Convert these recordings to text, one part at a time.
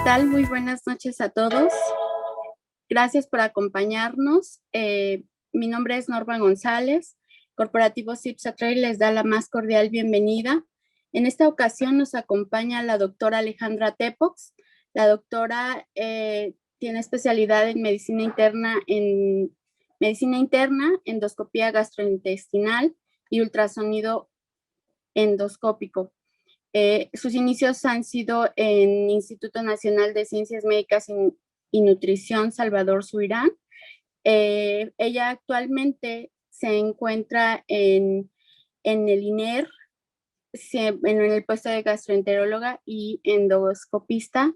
tal? Muy buenas noches a todos. Gracias por acompañarnos. Mi nombre es Norma González. Corporativo CIPSA-Trail les da la más cordial bienvenida. En esta ocasión nos acompaña la doctora Alejandra Tepox. La doctora tiene especialidad en medicina interna, endoscopía gastrointestinal y ultrasonido endoscópico. Sus inicios han sido en Instituto Nacional de Ciencias Médicas y Nutrición Salvador Subirán. Ella actualmente se encuentra en el INER, en el puesto de gastroenteróloga y endoscopista.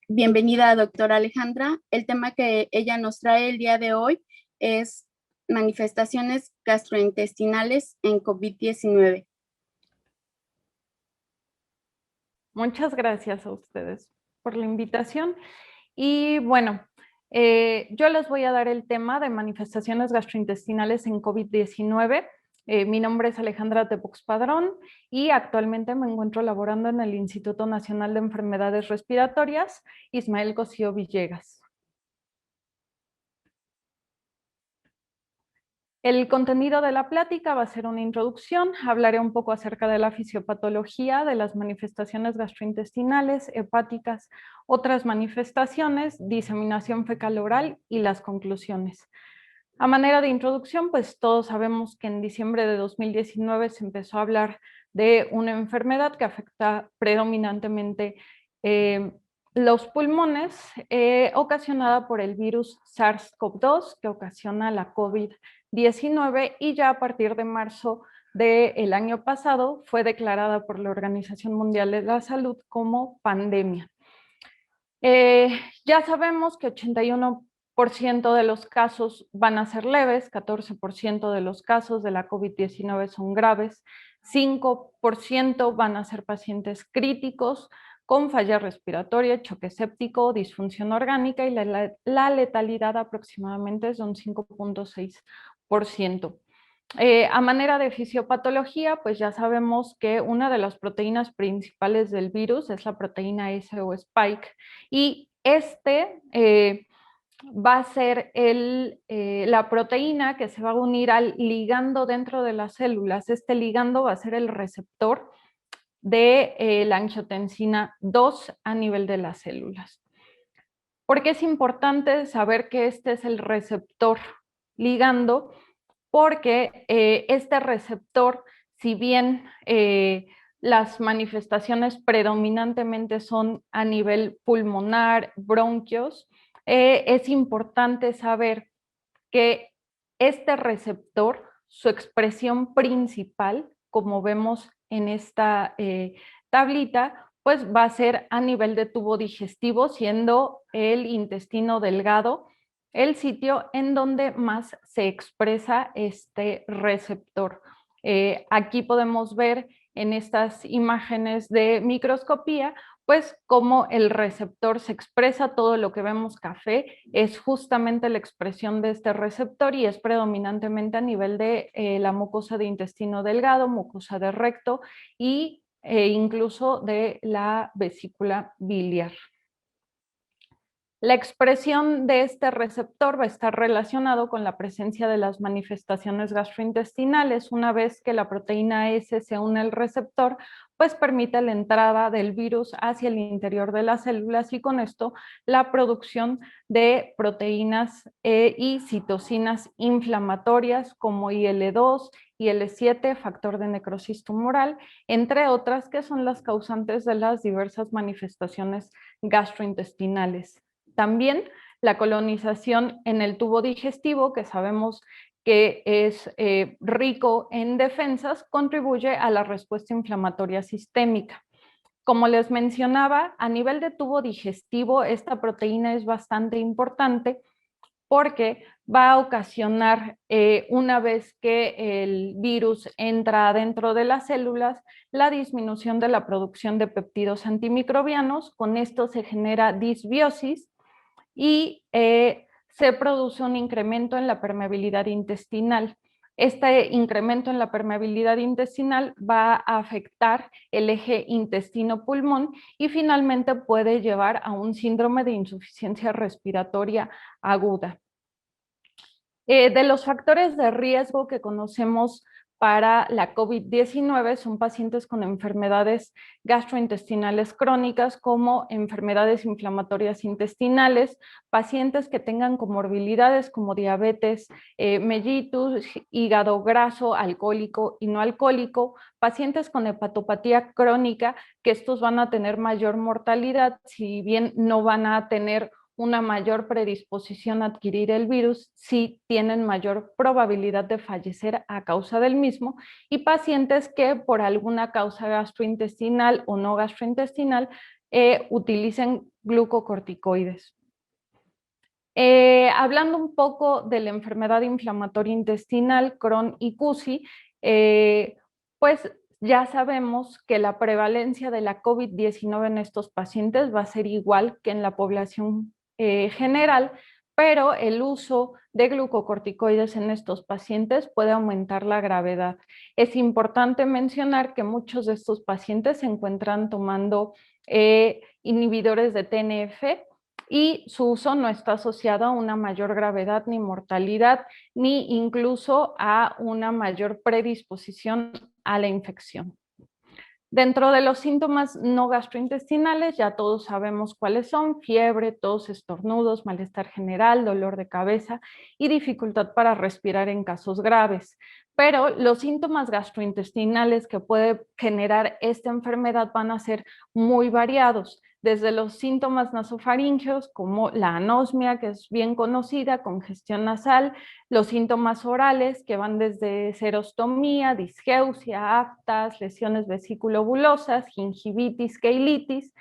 Bienvenida, doctora Alejandra. El tema que ella nos trae el día de hoy es manifestaciones gastrointestinales en COVID-19. Muchas gracias a ustedes por la invitación. Y bueno, yo les voy a dar el tema de manifestaciones gastrointestinales en COVID-19. Mi nombre es Alejandra Tepox Padrón y actualmente me encuentro laborando en el Instituto Nacional de Enfermedades Respiratorias, Ismael Cosío Villegas. El contenido de la plática va a ser una introducción, hablaré un poco acerca de la fisiopatología, de las manifestaciones gastrointestinales, hepáticas, otras manifestaciones, diseminación fecal oral y las conclusiones. A manera de introducción, pues todos sabemos que en diciembre de 2019 se empezó a hablar de una enfermedad que afecta predominantemente los pulmones, ocasionada por el virus SARS-CoV-2 que ocasiona la COVID-19 y ya a partir de marzo del año pasado fue declarada por la Organización Mundial de la Salud como pandemia. Ya sabemos que 81% de los casos van a ser leves, 14% de los casos de la COVID-19 son graves, 5% van a ser pacientes críticos con falla respiratoria, choque séptico, disfunción orgánica y la letalidad aproximadamente es de un 5.6%. A manera de fisiopatología, pues ya sabemos que una de las proteínas principales del virus es la proteína S o spike y va a ser la proteína que se va a unir al ligando dentro de las células. Este ligando va a ser el receptor de la angiotensina 2 a nivel de las células. ¿Por qué es importante saber que este es el receptor ligando? Porque este receptor, si bien las manifestaciones predominantemente son a nivel pulmonar, bronquios, es importante saber que este receptor, su expresión principal, como vemos en esta tablita, pues va a ser a nivel de tubo digestivo, siendo el intestino delgado el sitio en donde más se expresa este receptor. Aquí podemos ver en estas imágenes de microscopía, pues cómo el receptor se expresa, todo lo que vemos café es justamente la expresión de este receptor y es predominantemente a nivel de la mucosa de intestino delgado, mucosa de recto e incluso de la vesícula biliar. La expresión de este receptor va a estar relacionado con la presencia de las manifestaciones gastrointestinales. Una vez que la proteína S se une al receptor, pues permite la entrada del virus hacia el interior de las células y con esto la producción de proteínas y citocinas inflamatorias como IL-2, IL-7, factor de necrosis tumoral, entre otras que son las causantes de las diversas manifestaciones gastrointestinales. También la colonización en el tubo digestivo, que sabemos que es rico en defensas, contribuye a la respuesta inflamatoria sistémica. Como les mencionaba, a nivel de tubo digestivo, esta proteína es bastante importante porque va a ocasionar, una vez que el virus entra dentro de las células, la disminución de la producción de péptidos antimicrobianos. Con esto se genera disbiosis y se produce un incremento en la permeabilidad intestinal. Este incremento en la permeabilidad intestinal va a afectar el eje intestino-pulmón y finalmente puede llevar a un síndrome de insuficiencia respiratoria aguda. De los factores de riesgo que conocemos para la COVID-19 son pacientes con enfermedades gastrointestinales crónicas como enfermedades inflamatorias intestinales, pacientes que tengan comorbilidades como diabetes mellitus, hígado graso, alcohólico y no alcohólico, pacientes con hepatopatía crónica, que estos van a tener mayor mortalidad, si bien no van a tener una mayor predisposición a adquirir el virus, sí tienen mayor probabilidad de fallecer a causa del mismo, y pacientes que por alguna causa gastrointestinal o no gastrointestinal utilicen glucocorticoides. Hablando un poco de la enfermedad inflamatoria intestinal, Crohn y CUSI, pues ya sabemos que la prevalencia de la COVID-19 en estos pacientes va a ser igual que en la población general, pero el uso de glucocorticoides en estos pacientes puede aumentar la gravedad. Es importante mencionar que muchos de estos pacientes se encuentran tomando inhibidores de TNF y su uso no está asociado a una mayor gravedad ni mortalidad, ni incluso a una mayor predisposición a la infección. Dentro de los síntomas no gastrointestinales, ya todos sabemos cuáles son: fiebre, tos, estornudos, malestar general, dolor de cabeza y dificultad para respirar en casos graves. Pero los síntomas gastrointestinales que puede generar esta enfermedad van a ser muy variados, desde los síntomas nasofaringeos como la anosmia, que es bien conocida, congestión nasal, los síntomas orales que van desde serostomía, disgeusia, aftas, lesiones vesículo-bulosas, gingivitis, queilitis,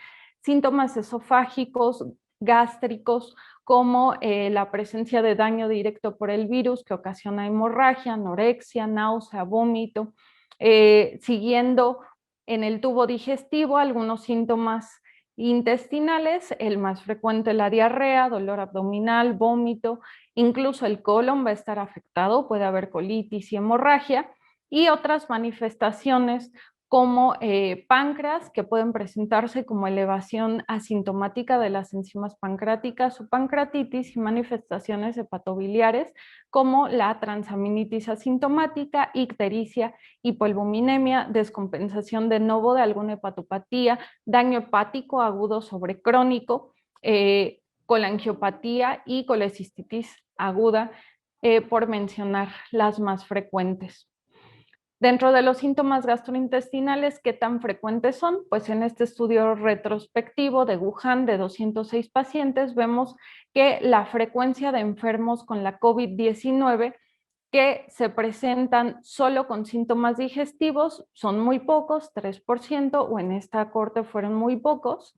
síntomas esofágicos, gástricos, como la presencia de daño directo por el virus que ocasiona hemorragia, anorexia, náusea, vómito, siguiendo en el tubo digestivo algunos síntomas intestinales, el más frecuente la diarrea, dolor abdominal, vómito, incluso el colon va a estar afectado, puede haber colitis y hemorragia, y otras manifestaciones como páncreas, que pueden presentarse como elevación asintomática de las enzimas pancreáticas o pancreatitis, y manifestaciones hepatobiliares como la transaminitis asintomática, ictericia, hipoalbuminemia, descompensación de novo de alguna hepatopatía, daño hepático agudo sobre crónico, colangiopatía y colecistitis aguda, por mencionar las más frecuentes. Dentro de los síntomas gastrointestinales, ¿qué tan frecuentes son? Pues en este estudio retrospectivo de Wuhan de 206 pacientes vemos que la frecuencia de enfermos con la COVID-19 que se presentan solo con síntomas digestivos son muy pocos, 3%, o en esta corte fueron muy pocos.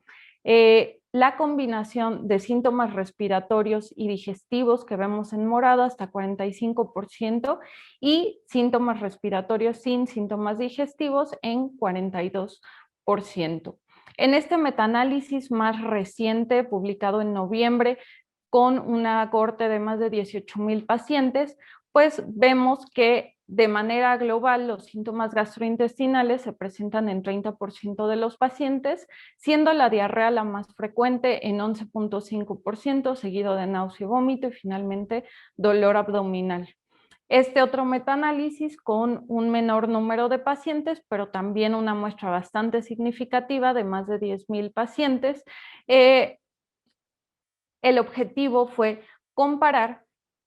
La combinación de síntomas respiratorios y digestivos que vemos en morado hasta 45%, y síntomas respiratorios sin síntomas digestivos en 42%. En este metaanálisis más reciente, publicado en noviembre, con una corte de más de 18,000 pacientes, pues vemos que de manera global los síntomas gastrointestinales se presentan en 30% de los pacientes, siendo la diarrea la más frecuente en 11.5%, seguido de náusea y vómito, y finalmente dolor abdominal. Este otro metaanálisis con un menor número de pacientes, pero también una muestra bastante significativa de más de 10,000 pacientes, el objetivo fue comparar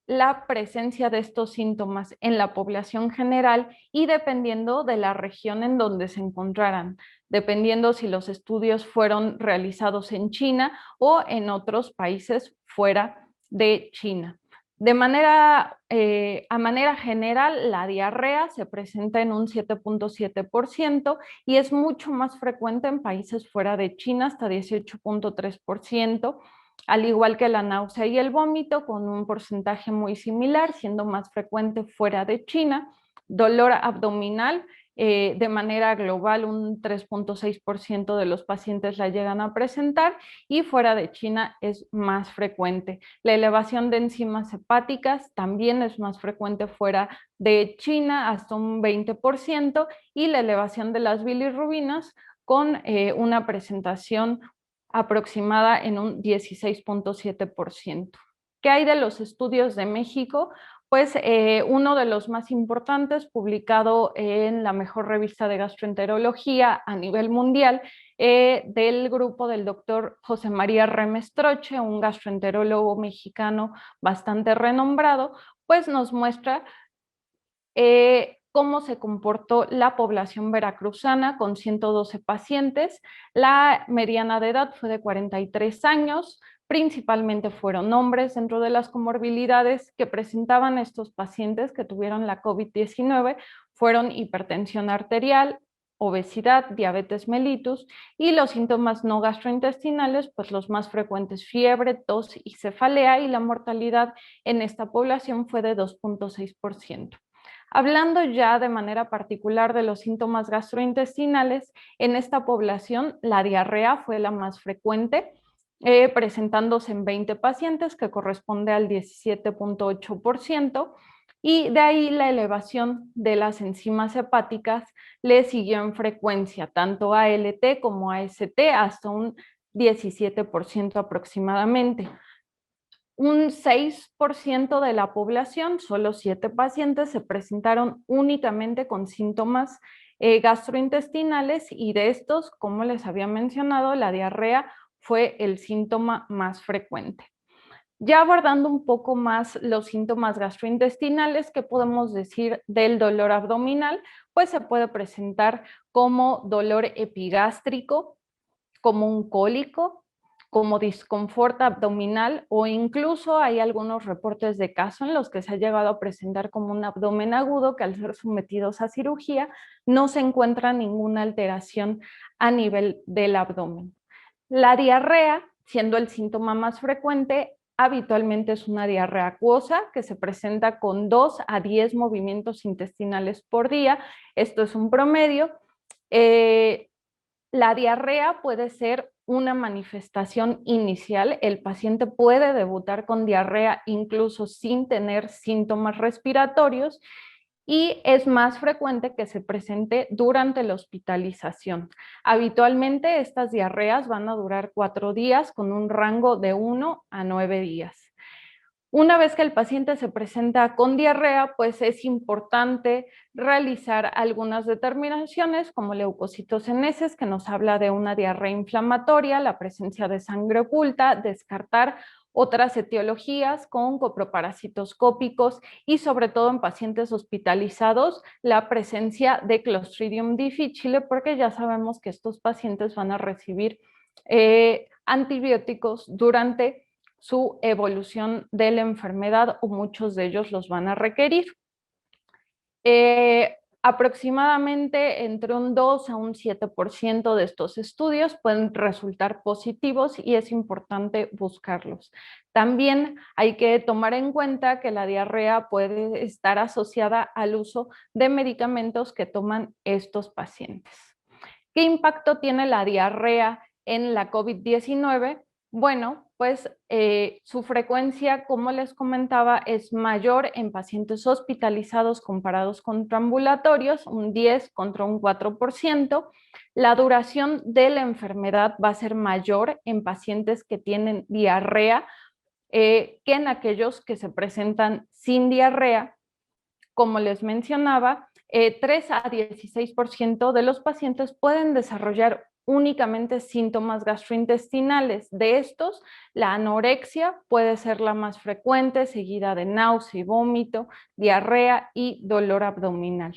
la presencia de estos síntomas en la población general y dependiendo de la región en donde se encontraran, dependiendo si los estudios fueron realizados en China o en otros países fuera de China. A manera general, la diarrea se presenta en un 7.7% y es mucho más frecuente en países fuera de China, hasta 18.3%. Al igual que la náusea y el vómito, con un porcentaje muy similar, siendo más frecuente fuera de China. Dolor abdominal de manera global un 3.6% de los pacientes la llegan a presentar y fuera de China es más frecuente. La elevación de enzimas hepáticas también es más frecuente fuera de China, hasta un 20%, y la elevación de las bilirrubinas con una presentación aproximada en un 16.7%. ¿Qué hay de los estudios de México? Pues uno de los más importantes, publicado en la mejor revista de gastroenterología a nivel mundial, del grupo del doctor José María Remestroche, un gastroenterólogo mexicano bastante renombrado, pues nos muestra cómo se comportó la población veracruzana con 112 pacientes. La mediana de edad fue de 43 años, principalmente fueron hombres. Dentro de las comorbilidades que presentaban estos pacientes que tuvieron la COVID-19 fueron hipertensión arterial, obesidad, diabetes mellitus, y los síntomas no gastrointestinales, pues los más frecuentes: fiebre, tos y cefalea, y la mortalidad en esta población fue de 2.6%. Hablando ya de manera particular de los síntomas gastrointestinales, en esta población la diarrea fue la más frecuente, presentándose en 20 pacientes, que corresponde al 17.8%, y de ahí la elevación de las enzimas hepáticas le siguió en frecuencia, tanto ALT como AST, hasta un 17% aproximadamente. Un 6% de la población, solo 7 pacientes, se presentaron únicamente con síntomas gastrointestinales, y de estos, como les había mencionado, la diarrea fue el síntoma más frecuente. Ya abordando un poco más los síntomas gastrointestinales, ¿qué podemos decir del dolor abdominal? Pues se puede presentar como dolor epigástrico, como un cólico, como disconfort abdominal, o incluso hay algunos reportes de casos en los que se ha llegado a presentar como un abdomen agudo que, al ser sometidos a cirugía, no se encuentra ninguna alteración a nivel del abdomen. La diarrea, siendo el síntoma más frecuente, habitualmente es una diarrea acuosa que se presenta con 2 a 10 movimientos intestinales por día. Esto es un promedio. La diarrea puede ser una manifestación inicial. El paciente puede debutar con diarrea incluso sin tener síntomas respiratorios, y es más frecuente que se presente durante la hospitalización. Habitualmente estas diarreas van a durar 4 días con un rango de 1 a 9 días. Una vez que el paciente se presenta con diarrea, pues es importante realizar algunas determinaciones como leucocitocenesis, que nos habla de una diarrea inflamatoria, la presencia de sangre oculta, descartar otras etiologías con coproparasitoscópicos, y sobre todo en pacientes hospitalizados, la presencia de Clostridium difficile, porque ya sabemos que estos pacientes van a recibir antibióticos durante su evolución de la enfermedad, o muchos de ellos los van a requerir. Aproximadamente entre un 2 a un 7% de estos estudios pueden resultar positivos, y es importante buscarlos. También hay que tomar en cuenta que la diarrea puede estar asociada al uso de medicamentos que toman estos pacientes. ¿Qué impacto tiene la diarrea en la COVID-19? Bueno, pues su frecuencia, como les comentaba, es mayor en pacientes hospitalizados comparados con ambulatorios, un 10 contra un 4%. La duración de la enfermedad va a ser mayor en pacientes que tienen diarrea que en aquellos que se presentan sin diarrea. Como les mencionaba, 3 a 16% de los pacientes pueden desarrollar únicamente síntomas gastrointestinales. De estos, la anorexia puede ser la más frecuente, seguida de náusea y vómito, diarrea y dolor abdominal.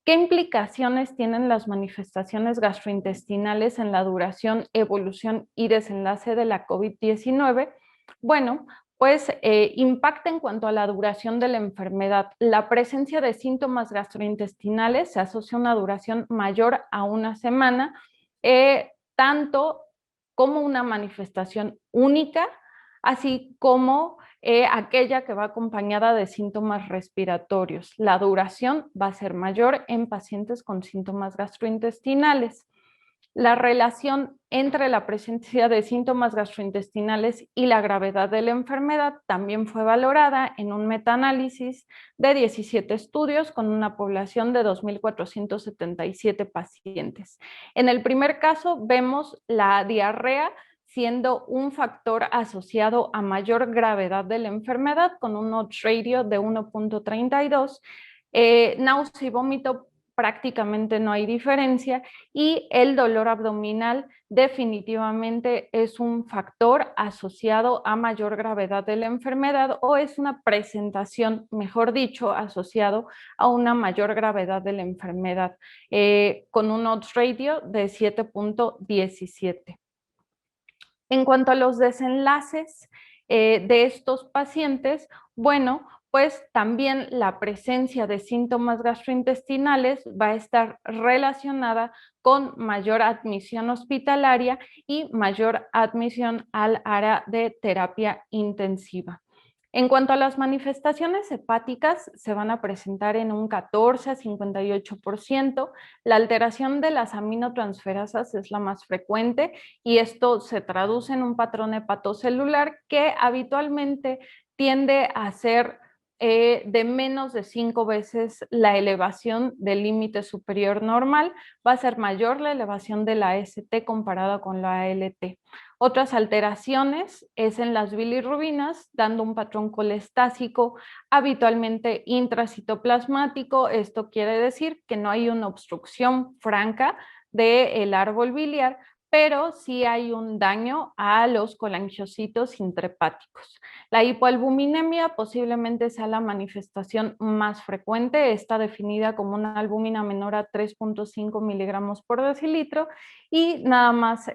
¿Qué implicaciones tienen las manifestaciones gastrointestinales en la duración, evolución y desenlace de la COVID-19? Bueno, pues impacta en cuanto a la duración de la enfermedad. La presencia de síntomas gastrointestinales se asocia a una duración mayor a una semana, tanto como una manifestación única así como aquella que va acompañada de síntomas respiratorios. La duración va a ser mayor en pacientes con síntomas gastrointestinales. La relación entre la presencia de síntomas gastrointestinales y la gravedad de la enfermedad también fue valorada en un metaanálisis de 17 estudios con una población de 2.477 pacientes. En el primer caso vemos la diarrea siendo un factor asociado a mayor gravedad de la enfermedad con un odds ratio de 1.32. Náusea y vómito prácticamente no hay diferencia y el dolor abdominal definitivamente es un factor asociado a mayor gravedad de la enfermedad o es una presentación, mejor dicho, asociado a una mayor gravedad de la enfermedad con un odds ratio de 7.17. En cuanto a los desenlaces de estos pacientes, bueno, pues también la presencia de síntomas gastrointestinales va a estar relacionada con mayor admisión hospitalaria y mayor admisión al área de terapia intensiva. En cuanto a las manifestaciones hepáticas, se van a presentar en un 14 a 58%. La alteración de las aminotransferasas es la más frecuente y esto se traduce en un patrón hepatocelular que habitualmente tiende a ser de menos de 5 veces la elevación del límite superior normal. Va a ser mayor la elevación de la AST comparada con la ALT. Otras alteraciones es en las bilirrubinas, dando un patrón colestásico habitualmente intracitoplasmático. Esto quiere decir que no hay una obstrucción franca del árbol biliar, pero sí hay un daño a los colangiocitos intrahepáticos. La hipoalbuminemia posiblemente sea la manifestación más frecuente, está definida como una albúmina menor a 3.5 miligramos por decilitro y nada más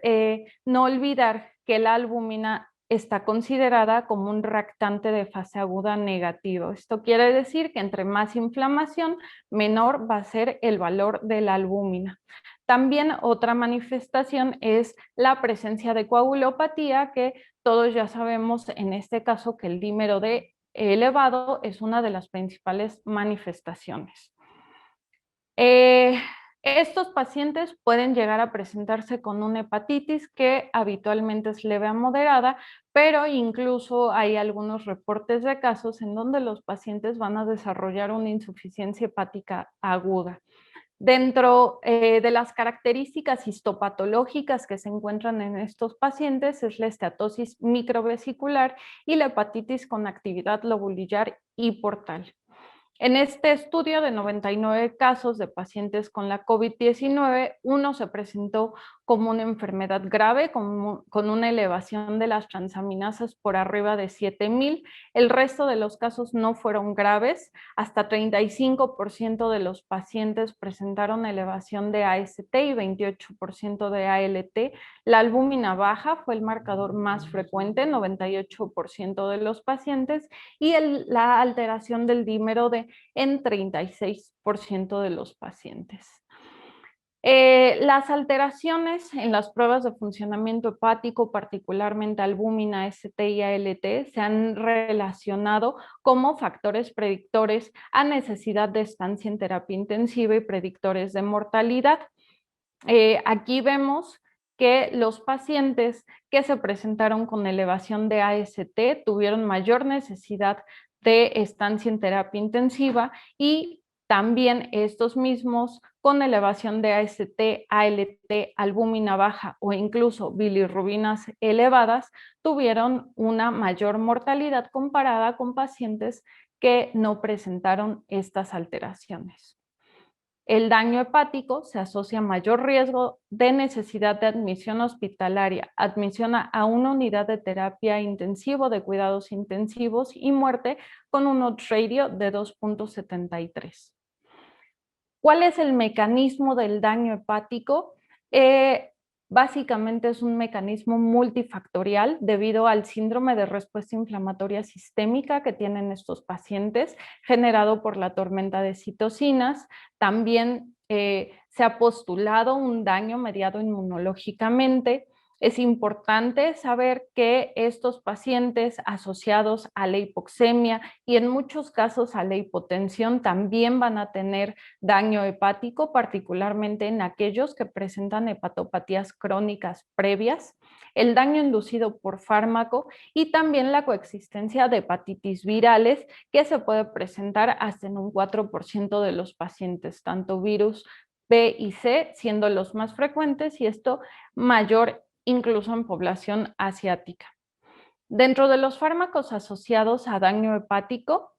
no olvidar que la albúmina está considerada como un reactante de fase aguda negativo. Esto quiere decir que entre más inflamación, menor va a ser el valor de la albúmina. También otra manifestación es la presencia de coagulopatía, que todos ya sabemos en este caso que el dímero D elevado es una de las principales manifestaciones. Estos pacientes pueden llegar a presentarse con una hepatitis que habitualmente es leve a moderada, pero incluso hay algunos reportes de casos en donde los pacientes van a desarrollar una insuficiencia hepática aguda. Dentro de las características histopatológicas que se encuentran en estos pacientes es la esteatosis microvesicular y la hepatitis con actividad lobulillar y portal. En este estudio de 99 casos de pacientes con la COVID-19, uno se presentó como una enfermedad grave, con una elevación de las transaminasas por arriba de 7000. El resto de los casos no fueron graves. Hasta 35% de los pacientes presentaron elevación de AST y 28% de ALT. La albúmina baja fue el marcador más frecuente, 98% de los pacientes, y la alteración del dímero D en 36% de los pacientes. Las alteraciones en las pruebas de funcionamiento hepático, particularmente albúmina, AST y ALT, se han relacionado como factores predictores a necesidad de estancia en terapia intensiva y predictores de mortalidad. Aquí vemos que los pacientes que se presentaron con elevación de AST tuvieron mayor necesidad de estancia en terapia intensiva y también estos mismos con elevación de AST, ALT, albúmina baja o incluso bilirrubinas elevadas tuvieron una mayor mortalidad comparada con pacientes que no presentaron estas alteraciones. El daño hepático se asocia a mayor riesgo de necesidad de admisión hospitalaria, admisión a una unidad de terapia intensivo, de cuidados intensivos y muerte con un odds ratio de 2.73. ¿Cuál es el mecanismo del daño hepático? Básicamente es un mecanismo multifactorial debido al síndrome de respuesta inflamatoria sistémica que tienen estos pacientes, generado por la tormenta de citocinas. También se ha postulado un daño mediado inmunológicamente. Es importante saber que estos pacientes asociados a la hipoxemia y en muchos casos a la hipotensión también van a tener daño hepático, particularmente en aquellos que presentan hepatopatías crónicas previas, el daño inducido por fármaco y también la coexistencia de hepatitis virales que se puede presentar hasta en un 4% de los pacientes, tanto virus B y C siendo los más frecuentes y esto mayor incluso en población asiática. Dentro de los fármacos asociados a daño hepático,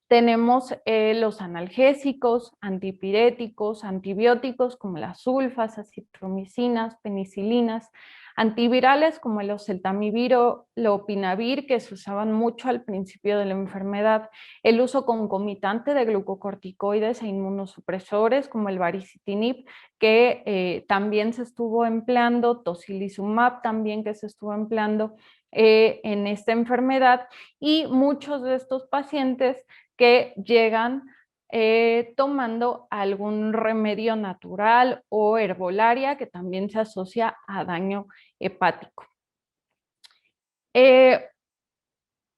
tenemos los analgésicos, antipiréticos, antibióticos como las sulfas, acitromicinas, penicilinas, antivirales como el oseltamivir o lopinavir, que se usaban mucho al principio de la enfermedad, el uso concomitante de glucocorticoides e inmunosupresores como el baricitinib, que también se estuvo empleando, tocilizumab también que se estuvo empleando en esta enfermedad, y muchos de estos pacientes que llegan tomando algún remedio natural o herbolaria que también se asocia a daño hepático.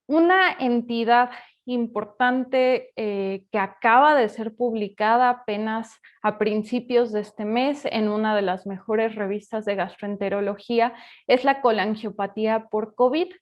Una entidad importante que acaba de ser publicada apenas a principios de este mes en una de las mejores revistas de gastroenterología es la colangiopatía por COVID.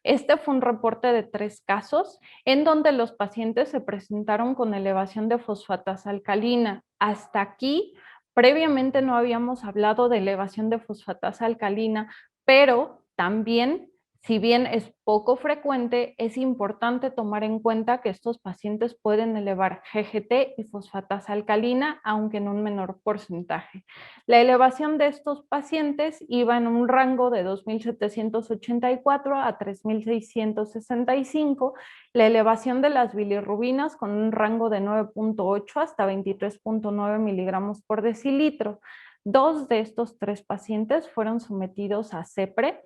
Este fue un reporte de 3 casos en donde los pacientes se presentaron con elevación de fosfatasa alcalina. Hasta aquí, previamente no habíamos hablado de elevación de fosfatasa alcalina, pero también, si bien es poco frecuente, es importante tomar en cuenta que estos pacientes pueden elevar GGT y fosfatasa alcalina, aunque en un menor porcentaje. La elevación de estos pacientes iba en un rango de 2.784 a 3.665, la elevación de las bilirrubinas con un rango de 9.8 hasta 23.9 miligramos por decilitro. 2 de estos 3 pacientes fueron sometidos a CEPRE,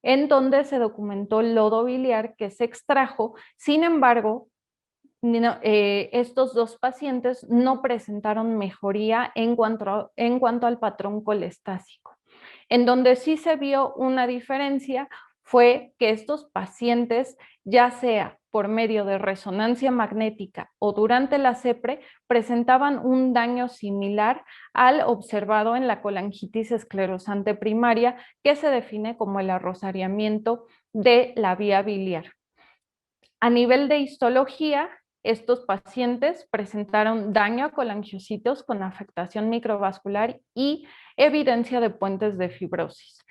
en donde se documentó lodo biliar que se extrajo. Sin embargo, estos 2 pacientes no presentaron mejoría en cuanto al patrón colestásico. En donde sí se vio una diferencia fue que estos pacientes, ya sea por medio de resonancia magnética o durante la CEPRE, presentaban un daño similar al observado en la colangitis esclerosante primaria, que se define como el arrozariamiento de la vía biliar. A nivel de histología, estos pacientes presentaron daño a colangiocitos con afectación microvascular y evidencia de puentes de fibrosis.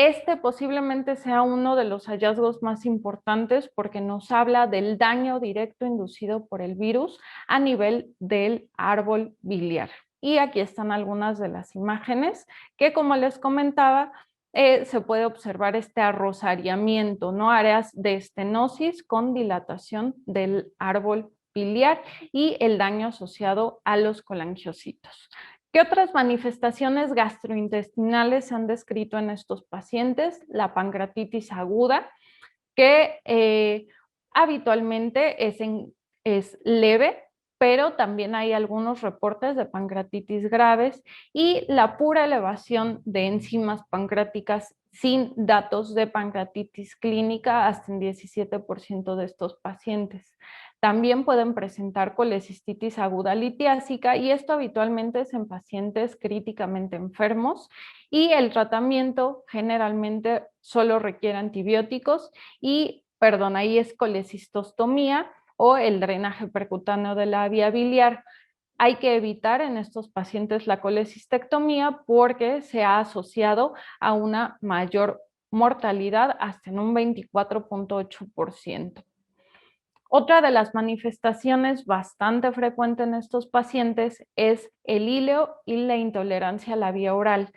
Este posiblemente sea uno de los hallazgos más importantes porque nos habla del daño directo inducido por el virus a nivel del árbol biliar. Y aquí están algunas de las imágenes que, como les comentaba, se puede observar este arrozariamiento, ¿no? Áreas de estenosis con dilatación del árbol biliar y el daño asociado a los colangiocitos. ¿Qué otras manifestaciones gastrointestinales se han descrito en estos pacientes? La pancreatitis aguda, que habitualmente es leve, pero también hay algunos reportes de pancreatitis graves y la pura elevación de enzimas pancreáticas sin datos de pancreatitis clínica hasta en 17% de estos pacientes. También pueden presentar colecistitis aguda litiásica y esto habitualmente es en pacientes críticamente enfermos y el tratamiento generalmente solo requiere antibióticos y, perdón, ahí es colecistostomía o el drenaje percutáneo de la vía biliar. Hay que evitar en estos pacientes la colecistectomía porque se ha asociado a una mayor mortalidad hasta en un 24.8%. Otra de las manifestaciones bastante frecuente en estos pacientes es el híleo y la intolerancia a la vía oral.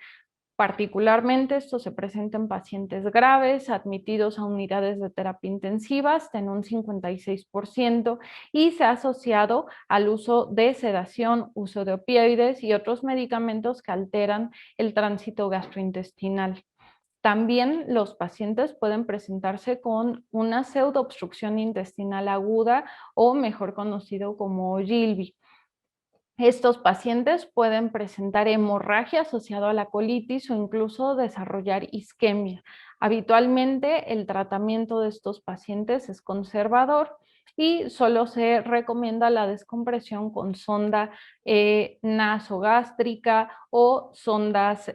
Particularmente esto se presenta en pacientes graves admitidos a unidades de terapia intensivas en un 56% y se ha asociado al uso de sedación, uso de opioides y otros medicamentos que alteran el tránsito gastrointestinal. También los pacientes pueden presentarse con una pseudoobstrucción intestinal aguda o mejor conocido como GILBI. Estos pacientes pueden presentar hemorragia asociada a la colitis o incluso desarrollar isquemia. Habitualmente el tratamiento de estos pacientes es conservador y solo se recomienda la descompresión con sonda nasogástrica o sondas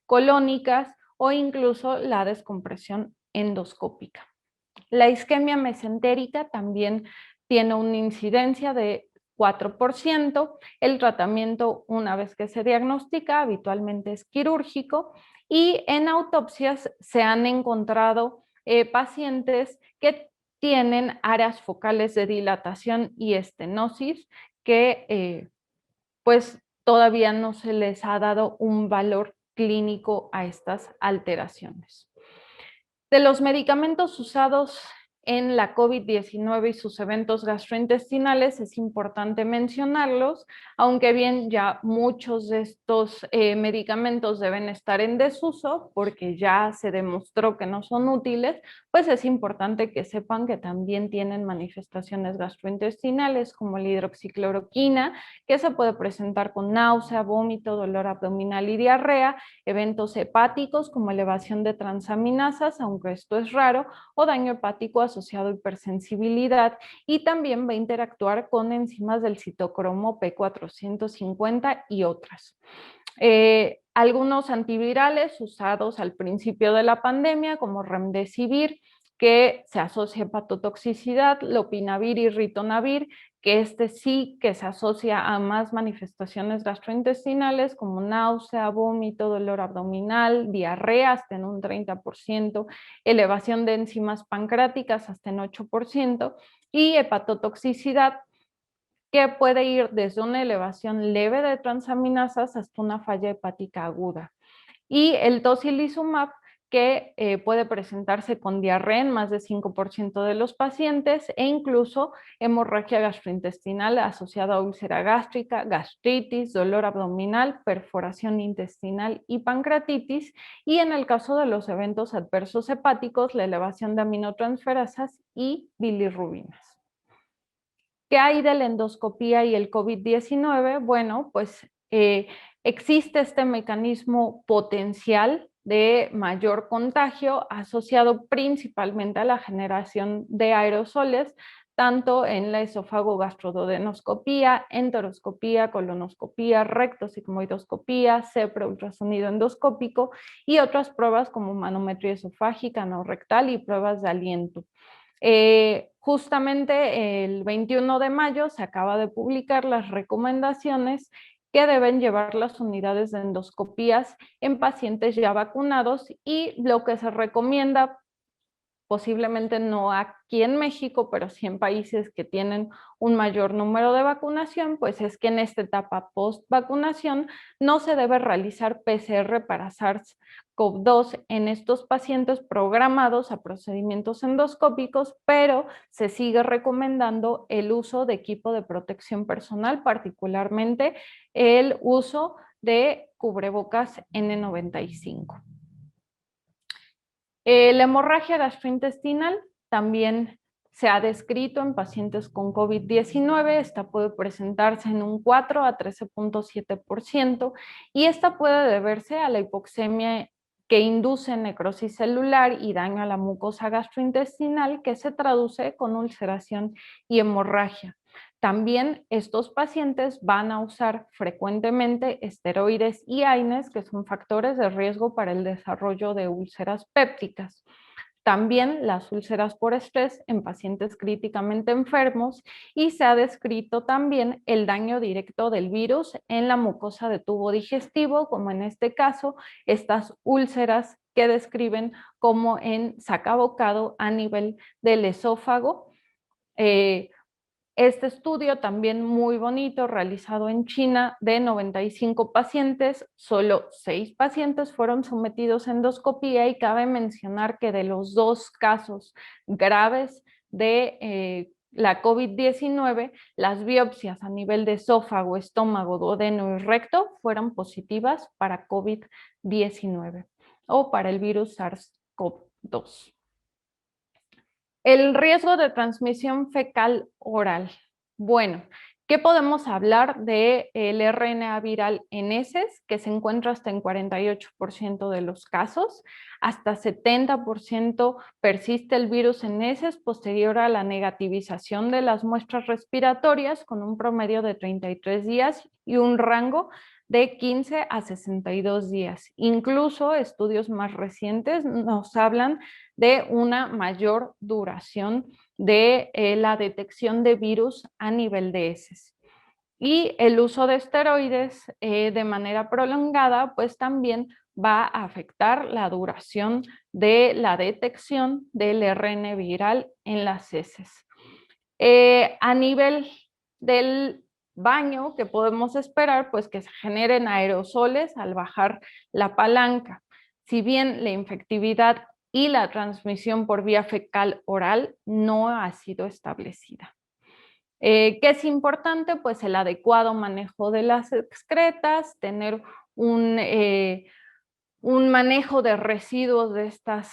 colónicas o incluso la descompresión endoscópica. La isquemia mesentérica también tiene una incidencia de 4%. El tratamiento, una vez que se diagnostica, habitualmente es quirúrgico y en autopsias se han encontrado pacientes que tienen áreas focales de dilatación y estenosis que pues todavía no se les ha dado un valor clínico a estas alteraciones. De los medicamentos usados en la COVID-19 y sus eventos gastrointestinales, es importante mencionarlos, aunque bien ya muchos de estos medicamentos deben estar en desuso porque ya se demostró que no son útiles, pues es importante que sepan que también tienen manifestaciones gastrointestinales como la hidroxicloroquina, que se puede presentar con náusea, vómito, dolor abdominal y diarrea, eventos hepáticos como elevación de transaminasas, aunque esto es raro, o daño hepático asociado a hipersensibilidad, y también va a interactuar con enzimas del citocromo P450 y otras. Algunos antivirales usados al principio de la pandemia, como Remdesivir, que se asocia a hepatotoxicidad, Lopinavir y Ritonavir, que este sí que se asocia a más manifestaciones gastrointestinales como náusea, vómito, dolor abdominal, diarrea hasta en un 30%, elevación de enzimas pancreáticas hasta en 8% y hepatotoxicidad, que puede ir desde una elevación leve de transaminasas hasta una falla hepática aguda. Y el tocilizumab, que puede presentarse con diarrea en más de 5% de los pacientes e incluso hemorragia gastrointestinal asociada a úlcera gástrica, gastritis, dolor abdominal, perforación intestinal y pancreatitis. Y en el caso de los eventos adversos hepáticos, la elevación de aminotransferasas y bilirrubinas. ¿Qué hay de la endoscopía y el COVID-19? Bueno, pues existe este mecanismo potencial de mayor contagio asociado principalmente a la generación de aerosoles, tanto en la esófago-gastroduodenoscopía, enteroscopía, colonoscopía, rectosigmoidoscopía, CEPRO, ultrasonido endoscópico y otras pruebas como manometría esofágica, no rectal y pruebas de aliento. Justamente el 21 de mayo se acaba de publicar las recomendaciones que deben llevar las unidades de endoscopías en pacientes ya vacunados y lo que se recomienda, posiblemente no aquí en México, pero sí en países que tienen un mayor número de vacunación, pues es que en esta etapa post vacunación no se debe realizar PCR para SARS-CoV-2 en estos pacientes programados a procedimientos endoscópicos, pero se sigue recomendando el uso de equipo de protección personal, particularmente el uso de cubrebocas N95. La hemorragia gastrointestinal también se ha descrito en pacientes con COVID-19. Esta puede presentarse en un 4 a 13.7% y esta puede deberse a la hipoxemia que induce necrosis celular y daño a la mucosa gastrointestinal, que se traduce con ulceración y hemorragia. También estos pacientes van a usar frecuentemente esteroides y AINES, que son factores de riesgo para el desarrollo de úlceras pépticas. También las úlceras por estrés en pacientes críticamente enfermos, y se ha descrito también el daño directo del virus en la mucosa de tubo digestivo, como en este caso, estas úlceras que describen como en sacabocado a nivel del esófago. Este estudio también muy bonito, realizado en China, de 95 pacientes, solo 6 pacientes fueron sometidos a endoscopía, y cabe mencionar que de los 2 casos graves de la COVID-19, las biopsias a nivel de esófago, estómago, duodeno y recto fueron positivas para COVID-19 o para el virus SARS-CoV-2. El riesgo de transmisión fecal oral. Bueno, ¿Qué podemos hablar del RNA viral en heces? Que se encuentra hasta en 48% de los casos, hasta 70% persiste el virus en heces posterior a la negativización de las muestras respiratorias con un promedio de 33 días y un rango de 15 a 62 días. Incluso estudios más recientes nos hablan de una mayor duración de la detección de virus a nivel de heces. Y el uso de esteroides de manera prolongada, pues también va a afectar la duración de la detección del RN viral en las heces. A nivel del baño, que podemos esperar, pues que se generen aerosoles al bajar la palanca. Si bien la infectividad y la transmisión por vía fecal oral no ha sido establecida. ¿Qué es importante? Pues el adecuado manejo de las excretas, tener un manejo de residuos de estas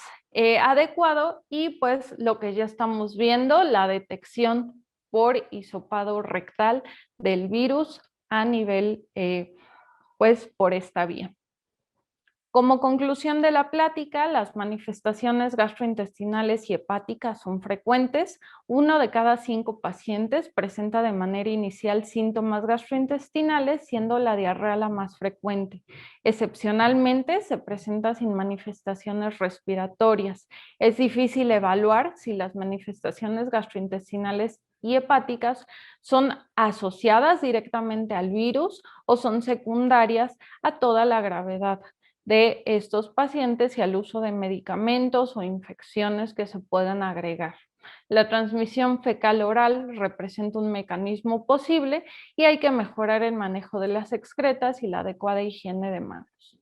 adecuado y pues lo que ya estamos viendo, la detección por hisopado rectal del virus a nivel pues por esta vía. Como conclusión de la plática, las manifestaciones gastrointestinales y hepáticas son frecuentes. 1 de cada 5 pacientes presenta de manera inicial síntomas gastrointestinales, siendo la diarrea la más frecuente. Excepcionalmente, se presenta sin manifestaciones respiratorias. Es difícil evaluar si las manifestaciones gastrointestinales y hepáticas son asociadas directamente al virus o son secundarias a toda la gravedad de estos pacientes y al uso de medicamentos o infecciones que se puedan agregar. La transmisión fecal oral representa un mecanismo posible y hay que mejorar el manejo de las excretas y la adecuada higiene de manos.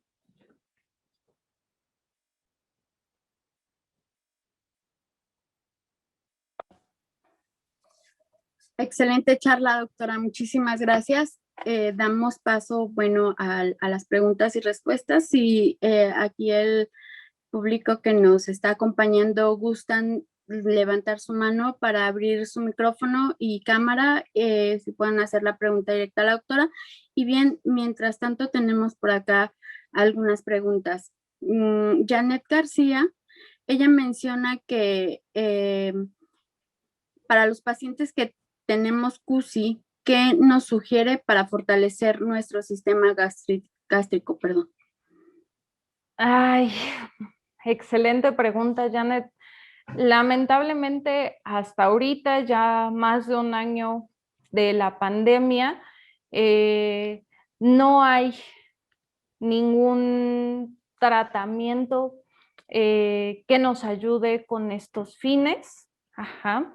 Excelente charla, doctora. Muchísimas gracias. Damos paso, bueno, a las preguntas y respuestas. Si aquí el público que nos está acompañando gustan levantar su mano para abrir su micrófono y cámara, si pueden hacer la pregunta directa a la doctora. Y bien, mientras tanto tenemos por acá algunas preguntas. Janet García, ella menciona que para los pacientes que tenemos CUSI, ¿qué nos sugiere para fortalecer nuestro sistema gástrico? Perdón. Ay, excelente pregunta, Janet. Lamentablemente, hasta ahorita, ya más de un año de la pandemia, no hay ningún tratamiento que nos ayude con estos fines. Ajá.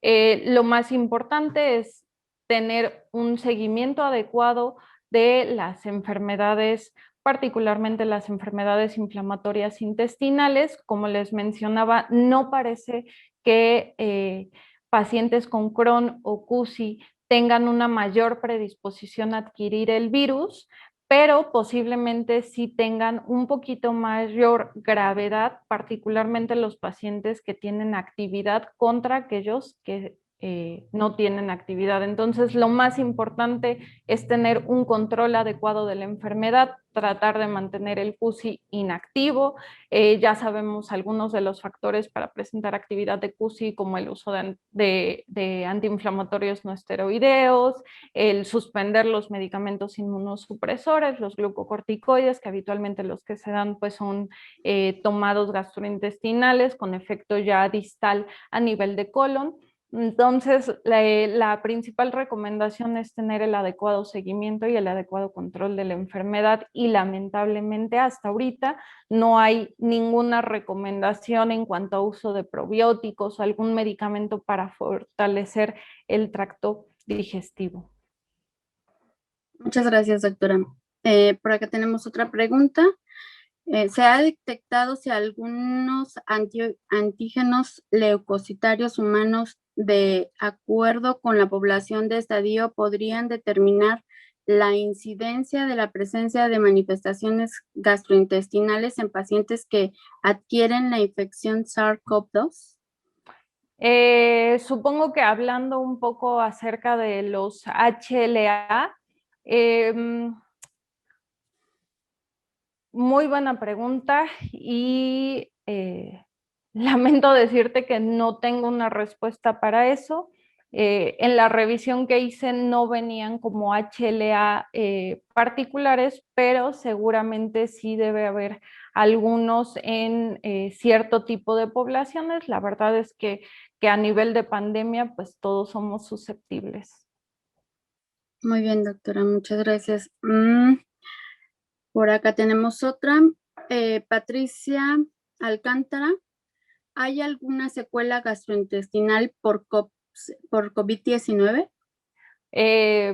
Lo más importante es tener un seguimiento adecuado de las enfermedades, particularmente las enfermedades inflamatorias intestinales. Como les mencionaba, no parece que pacientes con Crohn o CUSI tengan una mayor predisposición a adquirir el virus, pero posiblemente sí tengan un poquito mayor gravedad, particularmente los pacientes que tienen actividad contra aquellos que no tienen actividad. Entonces, lo más importante es tener un control adecuado de la enfermedad, tratar de mantener el CUSI inactivo. Ya sabemos algunos de los factores para presentar actividad de CUSI, como el uso de antiinflamatorios no esteroideos, el suspender los medicamentos inmunosupresores, los glucocorticoides, que habitualmente los que se dan pues son tomados gastrointestinales con efecto ya distal a nivel de colon. Entonces, la principal recomendación es tener el adecuado seguimiento y el adecuado control de la enfermedad y lamentablemente hasta ahorita no hay ninguna recomendación en cuanto a uso de probióticos o algún medicamento para fortalecer el tracto digestivo. Muchas gracias, doctora. Por acá tenemos otra pregunta. ¿Se ha detectado si algunos antígenos leucocitarios humanos, de acuerdo con la población de estadio, podrían determinar la incidencia de la presencia de manifestaciones gastrointestinales en pacientes que adquieren la infección SARS-CoV-2? Supongo que hablando un poco acerca de los HLA, em, muy buena pregunta y lamento decirte que no tengo una respuesta para eso. En la revisión que hice no venían como HLA particulares, pero seguramente sí debe haber algunos en cierto tipo de poblaciones. La verdad es que a nivel de pandemia, pues todos somos susceptibles. Muy bien, doctora, muchas gracias. Por acá tenemos otra. Patricia Alcántara. ¿Hay alguna secuela gastrointestinal por COVID-19?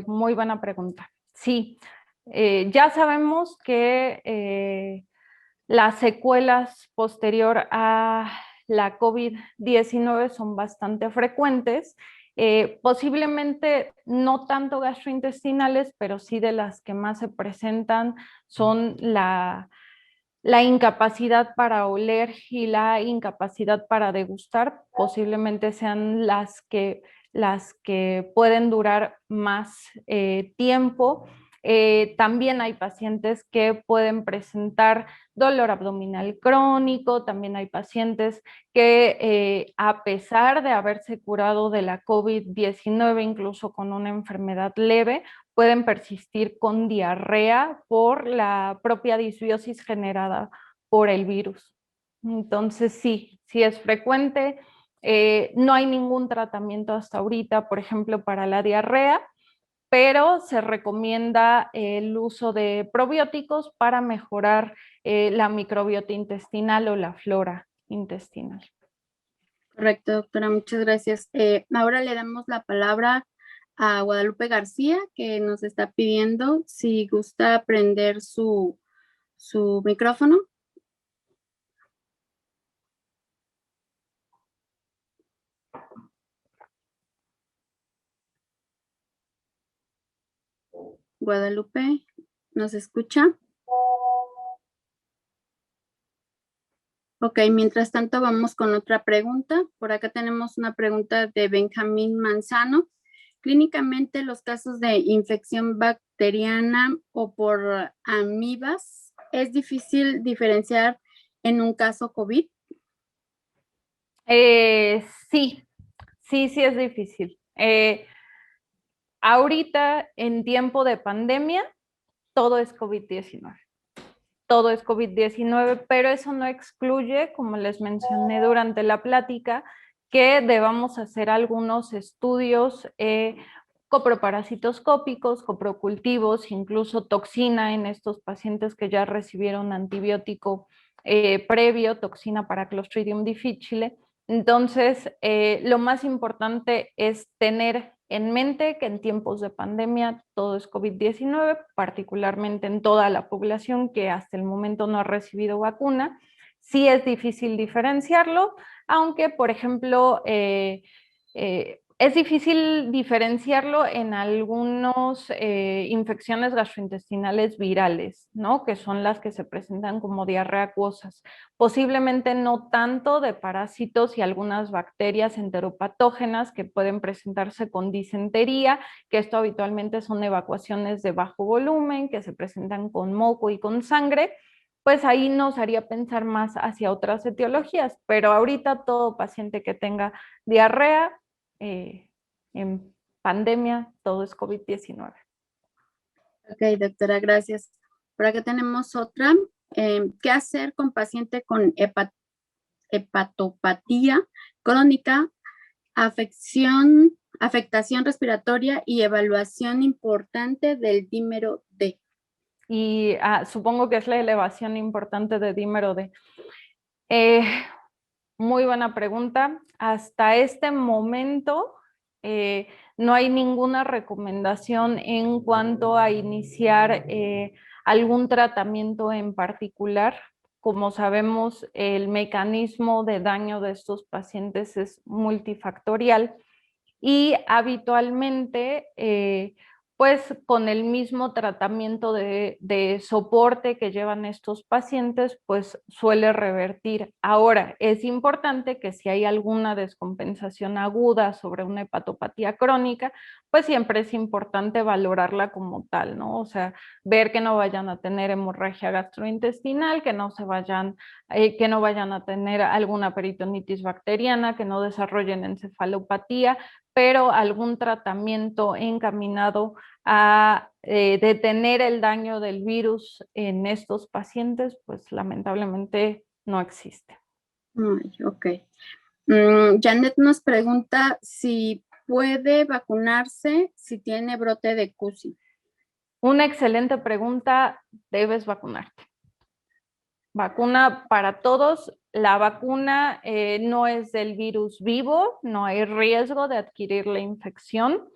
Muy buena pregunta. Sí, ya sabemos que las secuelas posterior a la COVID-19 son bastante frecuentes, posiblemente no tanto gastrointestinales, pero sí de las que más se presentan son la incapacidad para oler y la incapacidad para degustar, posiblemente sean las que pueden durar más tiempo. También hay pacientes que pueden presentar dolor abdominal crónico, también hay pacientes que a pesar de haberse curado de la COVID-19, incluso con una enfermedad leve, pueden persistir con diarrea por la propia disbiosis generada por el virus. Entonces sí es frecuente. No hay ningún tratamiento hasta ahorita, por ejemplo, para la diarrea, pero se recomienda el uso de probióticos para mejorar la microbiota intestinal o la flora intestinal. Correcto, doctora, muchas gracias. Ahora le damos la palabra a Guadalupe García, que nos está pidiendo si gusta prender su micrófono. Guadalupe, ¿nos escucha? Ok, mientras tanto vamos con otra pregunta. Por acá tenemos una pregunta de Benjamín Manzano. Clínicamente, los casos de infección bacteriana o por amibas, ¿es difícil diferenciar en un caso COVID? Sí, sí es difícil. Ahorita, en tiempo de pandemia, todo es COVID-19. Todo es COVID-19, pero eso no excluye, como les mencioné durante la plática, que debamos hacer algunos estudios coproparasitoscópicos, coprocultivos, incluso toxina en estos pacientes que ya recibieron antibiótico previo, toxina para Clostridium difficile. Entonces, lo más importante es tener en mente que en tiempos de pandemia todo es COVID-19, particularmente en toda la población que hasta el momento no ha recibido vacuna. Sí es difícil diferenciarlo, aunque, por ejemplo, es difícil diferenciarlo en algunas infecciones gastrointestinales virales, ¿no? Que son las que se presentan como diarrea acuosas. Posiblemente no tanto de parásitos y algunas bacterias enteropatógenas que pueden presentarse con disentería, que esto habitualmente son evacuaciones de bajo volumen, que se presentan con moco y con sangre. Pues ahí nos haría pensar más hacia otras etiologías, pero ahorita todo paciente que tenga diarrea, en pandemia, todo es COVID-19. Ok, doctora, gracias. Por acá tenemos otra. ¿Qué hacer con paciente con hepatopatía crónica, afectación respiratoria y evaluación importante del dímero D? Y supongo que es la elevación importante de dímero D. Eh, Muy buena pregunta. Hasta este momento eh, no hay ninguna recomendación en cuanto a iniciar algún tratamiento en particular. Como sabemos, el mecanismo de daño de estos pacientes es multifactorial y habitualmente pues con el mismo tratamiento de soporte que llevan estos pacientes, pues suele revertir. Ahora, es importante que si hay alguna descompensación aguda sobre una hepatopatía crónica, pues siempre es importante valorarla como tal, ¿no? O sea, ver que no vayan a tener hemorragia gastrointestinal, que que no vayan a tener alguna peritonitis bacteriana, que no desarrollen encefalopatía, pero algún tratamiento encaminado a detener el daño del virus en estos pacientes, pues lamentablemente no existe. Ay, ok. Janet nos pregunta si puede vacunarse si tiene brote de CUSI. Una excelente pregunta, debes vacunarte. Vacuna para todos. La vacuna no es del virus vivo, no hay riesgo de adquirir la infección.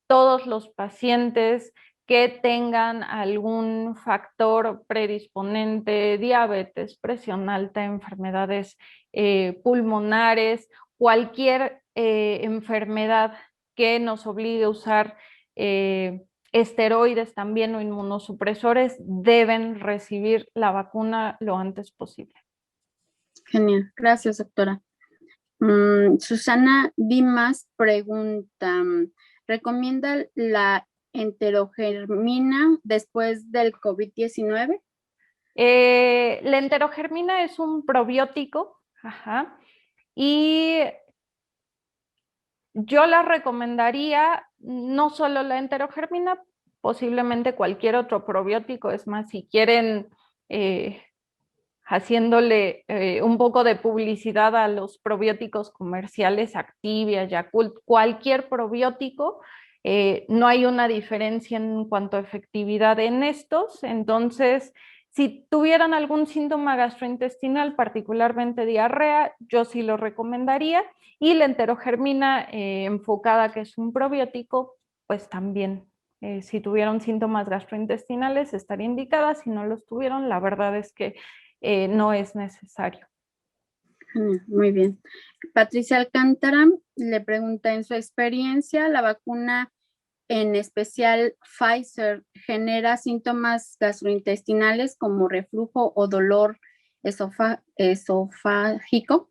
Todos los pacientes que tengan algún factor predisponente, diabetes, presión alta, enfermedades pulmonares, cualquier enfermedad que nos obligue a usar esteroides también o inmunosupresores, deben recibir la vacuna lo antes posible. Genial, gracias, doctora. Susana Dimas pregunta, ¿recomienda la enterogermina después del COVID-19? La enterogermina es un probiótico, ajá, y yo la recomendaría no solo la enterogermina, posiblemente cualquier otro probiótico. Es más, si quieren haciéndole un poco de publicidad a los probióticos comerciales, Activia, Yakult, cualquier probiótico, no hay una diferencia en cuanto a efectividad en estos. Entonces, si tuvieran algún síntoma gastrointestinal, particularmente diarrea, yo sí lo recomendaría. Y la enterogermina enfocada, que es un probiótico, pues también. Si tuvieron síntomas gastrointestinales, estaría indicada. Si no los tuvieron, la verdad es que no es necesario. Muy bien. Patricia Alcántara le pregunta, en su experiencia, ¿la vacuna, en especial Pfizer, genera síntomas gastrointestinales como reflujo o dolor esofágico?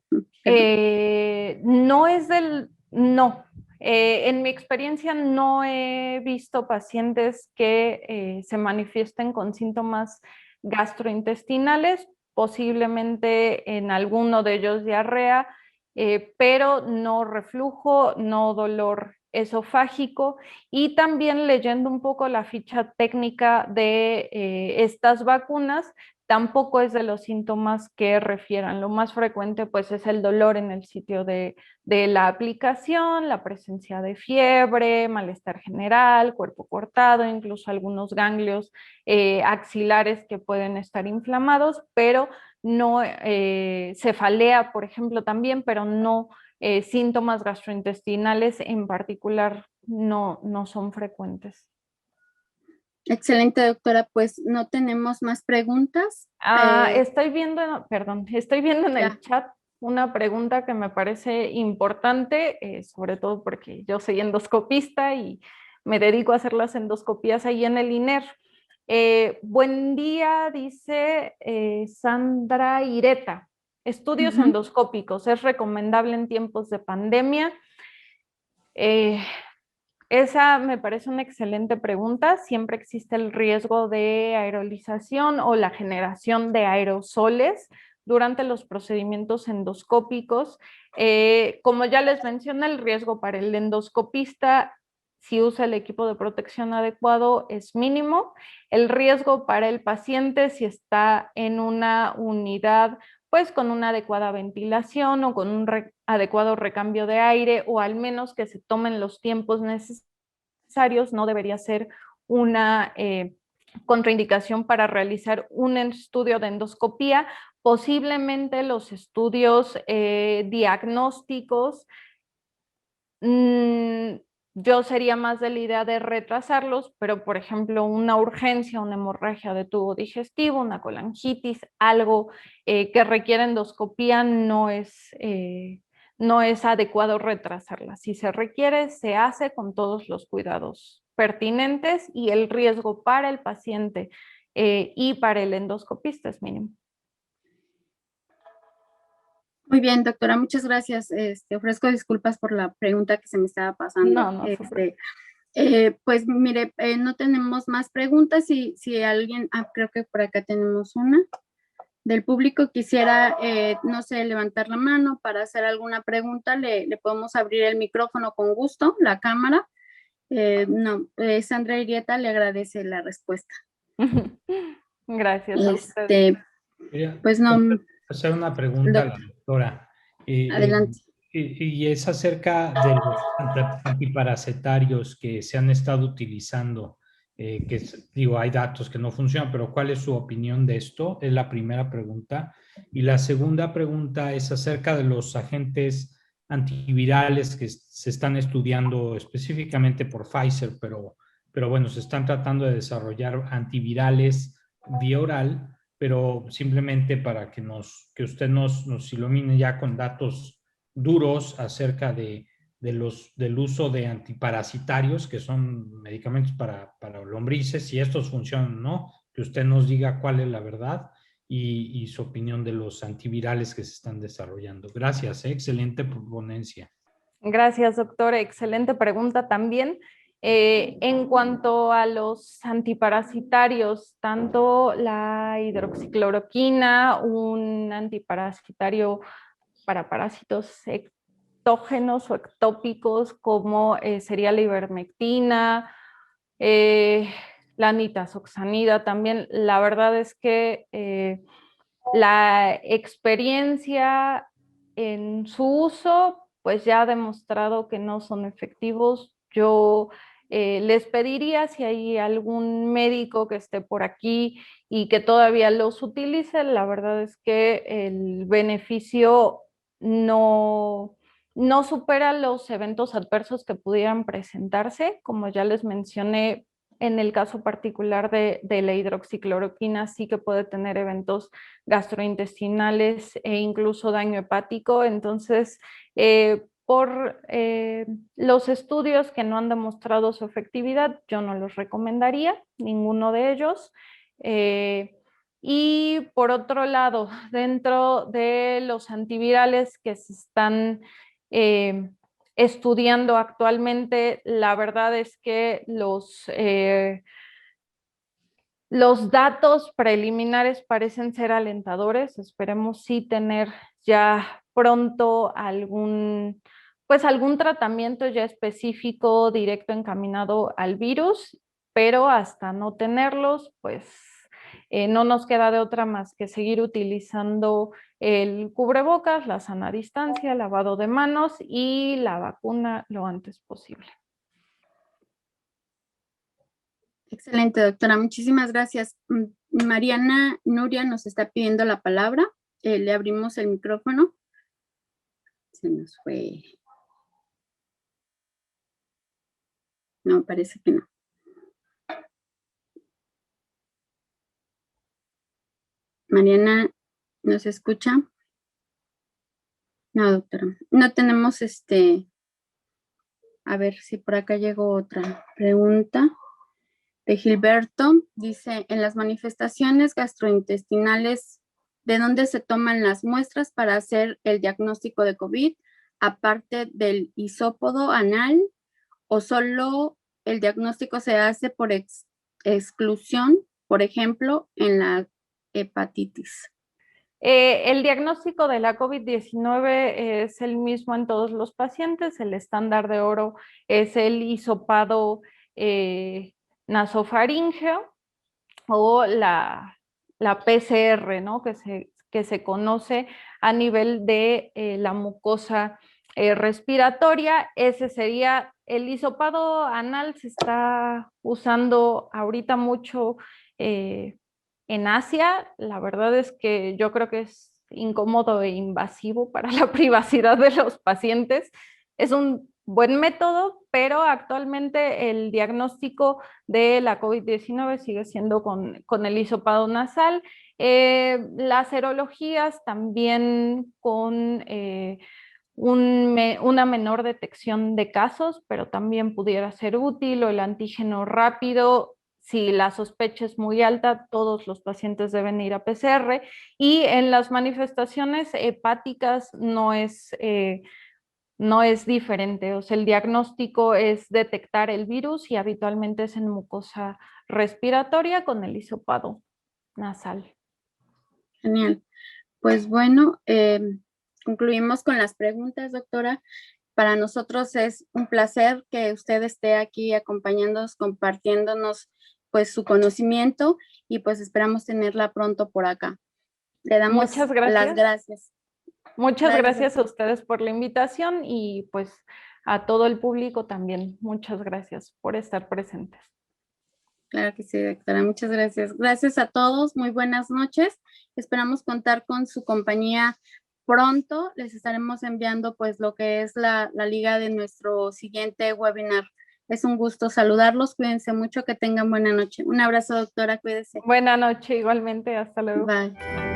No es del... No. En mi experiencia no he visto pacientes que se manifiesten con síntomas gastrointestinales, posiblemente en alguno de ellos diarrea, pero no reflujo, no dolor esofágico. Y también leyendo un poco la ficha técnica de estas vacunas, tampoco es de los síntomas que refieran. Lo más frecuente pues es el dolor en el sitio de la aplicación, la presencia de fiebre, malestar general, cuerpo cortado, incluso algunos ganglios axilares que pueden estar inflamados, pero no cefalea, por ejemplo, también, pero no síntomas gastrointestinales en particular no son frecuentes. Excelente, doctora. Pues no tenemos más preguntas. Estoy viendo en el chat una pregunta que me parece importante, sobre todo porque yo soy endoscopista y me dedico a hacer las endoscopías ahí en el INER. Buen día, dice Sandra Ireta. Estudios endoscópicos, ¿es recomendable en tiempos de pandemia? Esa me parece una excelente pregunta. Siempre existe el riesgo de aerolización o la generación de aerosoles durante los procedimientos endoscópicos. Como ya les mencioné, el riesgo para el endoscopista, si usa el equipo de protección adecuado, es mínimo. El riesgo para el paciente, si está en una unidad pues con una adecuada ventilación o con un adecuado recambio de aire, o al menos que se tomen los tiempos necesarios, no debería ser una contraindicación para realizar un estudio de endoscopía. Posiblemente los estudios diagnósticos, yo sería más de la idea de retrasarlos, pero por ejemplo una urgencia, una hemorragia de tubo digestivo, una colangitis, algo que requiere endoscopía, no es adecuado retrasarla. Si se requiere, se hace con todos los cuidados pertinentes y el riesgo para el paciente y para el endoscopista es mínimo. Muy bien, doctora, muchas gracias. Ofrezco disculpas por la pregunta que se me estaba pasando. No, Pues mire, no tenemos más preguntas. Si alguien, creo que por acá tenemos una del público, quisiera, no sé, levantar la mano para hacer alguna pregunta, le podemos abrir el micrófono con gusto, la cámara. No, Sandra Irieta le agradece la respuesta. Gracias a usted. Pues no. Hacer una pregunta a la doctora. Adelante. Y es acerca de los antiparasitarios que se han estado utilizando, que digo, hay datos que no funcionan, pero ¿cuál es su opinión de esto? Es la primera pregunta. Y la segunda pregunta es acerca de los agentes antivirales que se están estudiando específicamente por Pfizer, pero bueno, se están tratando de desarrollar antivirales vía oral, pero simplemente para que usted nos ilumine ya con datos duros acerca del uso de antiparasitarios, que son medicamentos para lombrices, si estos funcionan o no, que usted nos diga cuál es la verdad y su opinión de los antivirales que se están desarrollando. Gracias, excelente ponencia. Gracias, doctor. Excelente pregunta también. En cuanto a los antiparasitarios, tanto la hidroxicloroquina, un antiparasitario para parásitos ectógenos o ectópicos, como sería la ivermectina, la nitazoxanida también, la verdad es que la experiencia en su uso pues ya ha demostrado que no son efectivos. Yo les pediría si hay algún médico que esté por aquí y que todavía los utilice, la verdad es que el beneficio no supera los eventos adversos que pudieran presentarse. Como ya les mencioné, en el caso particular de la hidroxicloroquina sí que puede tener eventos gastrointestinales e incluso daño hepático. Entonces, por los estudios que no han demostrado su efectividad, yo no los recomendaría, ninguno de ellos. Y por otro lado, dentro de los antivirales que se están estudiando actualmente, la verdad es que los datos preliminares parecen ser alentadores. Esperemos sí tener ya pronto algún tratamiento ya específico, directo, encaminado al virus, pero hasta no tenerlos, pues no nos queda de otra más que seguir utilizando el cubrebocas, la sana distancia, lavado de manos y la vacuna lo antes posible. Excelente, doctora. Muchísimas gracias. Mariana Nuria nos está pidiendo la palabra. Le abrimos el micrófono. Se nos fue. No, parece que no. Mariana, ¿nos escucha? No, doctora. No tenemos a ver si por acá llegó otra pregunta de Gilberto. Dice, en las manifestaciones gastrointestinales, ¿de dónde se toman las muestras para hacer el diagnóstico de COVID? Aparte del hisópodo anal, o solo el diagnóstico se hace por exclusión, por ejemplo, en la hepatitis. El diagnóstico de la COVID-19 es el mismo en todos los pacientes. El estándar de oro es el hisopado nasofaríngeo o la PCR, ¿no? que se conoce a nivel de la mucosa respiratoria. Ese sería el hisopado anal. Se está usando ahorita mucho en Asia. La verdad es que yo creo que es incómodo e invasivo para la privacidad de los pacientes. Es un buen método, pero actualmente el diagnóstico de la COVID-19 sigue siendo con el hisopado nasal. Las serologías también con una menor detección de casos, pero también pudiera ser útil, o el antígeno rápido. Si la sospecha es muy alta, todos los pacientes deben ir a PCR, y en las manifestaciones hepáticas no es diferente. O sea, el diagnóstico es detectar el virus y habitualmente es en mucosa respiratoria con el hisopado nasal. Genial. Pues bueno, concluimos con las preguntas, doctora. Para nosotros es un placer que usted esté aquí acompañándonos, compartiéndonos pues su conocimiento, y pues esperamos tenerla pronto por acá. Le damos Muchas las gracias. gracias. Muchas gracias a ustedes por la invitación, y pues a todo el público también. Muchas gracias por estar presentes. Claro que sí, doctora. Muchas gracias. Gracias a todos. Muy buenas noches. Esperamos contar con su compañía pronto. Les estaremos enviando pues lo que es la liga de nuestro siguiente webinar. Es un gusto saludarlos. Cuídense mucho. Que tengan buena noche. Un abrazo, doctora. Cuídese. Buena noche igualmente. Hasta luego. Bye.